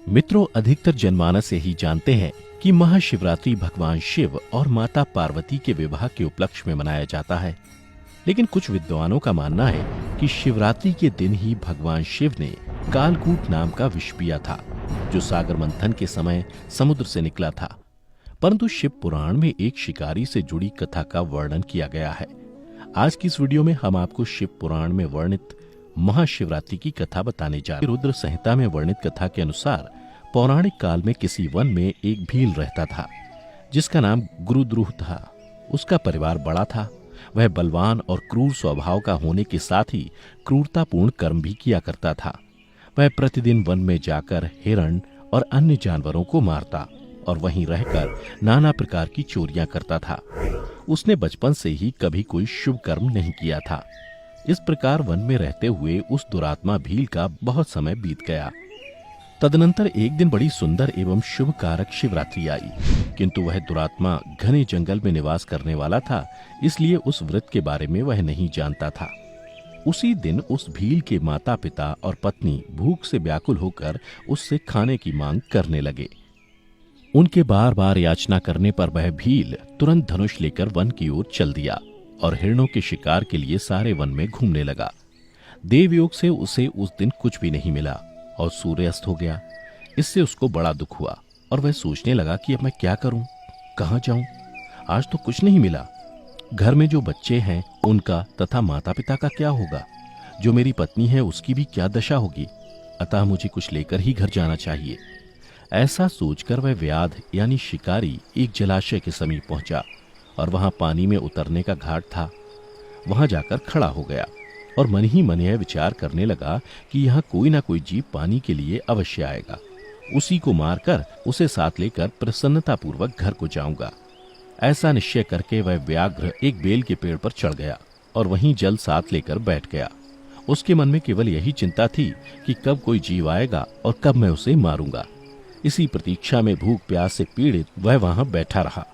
मित्रों, अधिकतर जनमानस यही जानते हैं कि महाशिवरात्रि भगवान शिव और माता पार्वती के विवाह के उपलक्ष्य में मनाया जाता है। लेकिन कुछ विद्वानों का मानना है कि शिवरात्रि के दिन ही भगवान शिव ने कालकूट नाम का विष पिया था, जो सागर मंथन के समय समुद्र से निकला था। परंतु शिव पुराण में एक शिकारी से जुड़ी कथा का वर्णन किया गया है। आज की इस वीडियो में हम आपको शिव पुराण में वर्णित महाशिवरात्रि की कथा बताने जा रहे हैं। रुद्र संहिता में वर्णित कथा के अनुसार पौराणिक काल में किसी वन में एक भील रहता था, जिसका नाम गुरुद्रुह था। उसका परिवार बड़ा था। वह बलवान और क्रूर स्वभाव का होने के साथ ही क्रूरतापूर्ण कर्म भी किया करता था। वह प्रतिदिन वन में जाकर हिरण और अन्य जानवरों को मारता और वहीं रहकर नाना प्रकार की चोरियां करता था। उसने बचपन से ही कभी कोई शुभ कर्म नहीं किया था। इस प्रकार वन में रहते हुए उस दुरात्मा भील का बहुत समय बीत गया। तदनंतर एक दिन बड़ी सुंदर एवं शुभ कारक शिवरात्रि आई, किंतु वह दुरात्मा घने जंगल में निवास करने वाला था, इसलिए उस व्रत के बारे में वह नहीं जानता था। उसी दिन उस भील के माता पिता और पत्नी भूख से व्याकुल होकर उससे खाने की मांग करने लगे। उनके बार बार याचना करने पर वह भील तुरंत धनुष लेकर वन की ओर चल दिया और हिरणों के शिकार के लिए सारे वन में घूमने लगा। देवयोग से उसे उस दिन कुछ भी नहीं मिला और सूर्यास्त हो गया। इससे उसको बड़ा दुख हुआ और वह सोचने लगा कि अब मैं क्या करूं, कहां जाऊं। आज तो कुछ नहीं मिला। घर में जो बच्चे हैं उनका तथा माता पिता का क्या होगा, जो मेरी पत्नी है उसकी भी क्या दशा होगी। अतः मुझे कुछ लेकर ही घर जाना चाहिए। ऐसा सोचकर वह व्याध यानी शिकारी एक जलाशय के समीप पहुंचा और वहां पानी में उतरने का घाट था। वहां जाकर खड़ा हो गया और मन ही मन यह विचार करने लगा कि यहाँ कोई ना कोई जीव पानी के लिए अवश्य आएगा। उसी को मारकर उसे साथ लेकर प्रसन्नतापूर्वक घर को जाऊंगा। ऐसा निश्चय करके वह व्याघ्र एक बेल के पेड़ पर चढ़ गया और वहीं जल साथ लेकर बैठ गया। उसके मन में केवल यही चिंता थी कि कब कोई जीव आएगा और कब मैं उसे मारूंगा। इसी प्रतीक्षा में भूख प्यास से पीड़ित वह वहां बैठा रहा।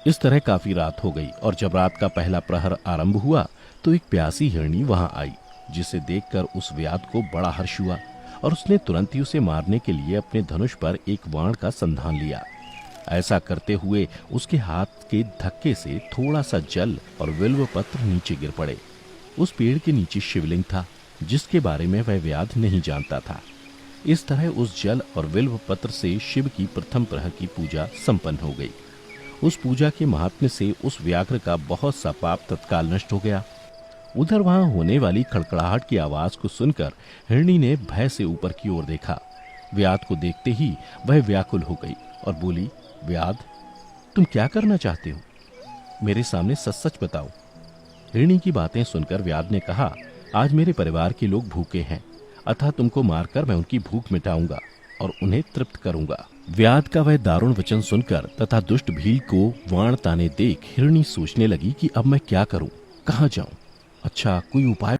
इस तरह काफी रात हो गई और जब रात का पहला प्रहर आरंभ हुआ तो एक प्यासी हिरनी वहां आई, जिसे देखकर उस व्याध को बड़ा हर्ष हुआ और उसने तुरंत ही उसे मारने के लिए अपने धनुष पर एक बाण का संधान लिया। ऐसा करते हुए उसके हाथ के धक्के से थोड़ा सा जल और बिल्व पत्र नीचे गिर पड़े। उस पेड़ के नीचे शिवलिंग था, जिसके बारे में वह व्याध नहीं जानता था। इस तरह उस जल और बिल्व पत्र से शिव की प्रथम प्रहर की पूजा संपन्न हो गई। उस पूजा के महात्म्य से उस व्याघ्र का बहुत सा पाप तत्काल नष्ट हो गया। उधर वहां होने वाली खड़खड़ाहट की आवाज को सुनकर हिरनी ने भय से ऊपर की ओर देखा। व्याध को देखते ही वह व्याकुल हो गई और बोली, व्याध, तुम क्या करना चाहते हो? मेरे सामने सच सच बताओ। हिरनी की बातें सुनकर व्याध ने कहा, आज मेरे परिवार के लोग भूखे हैं, अतः तुमको मारकर मैं उनकी भूख मिटाऊंगा और उन्हें तृप्त करूंगा। व्याध का वह दारुण वचन सुनकर तथा दुष्ट भील को वाण ताने देख हिरनी सोचने लगी कि अब मैं क्या करूं, कहां जाऊं। अच्छा, कोई उपाय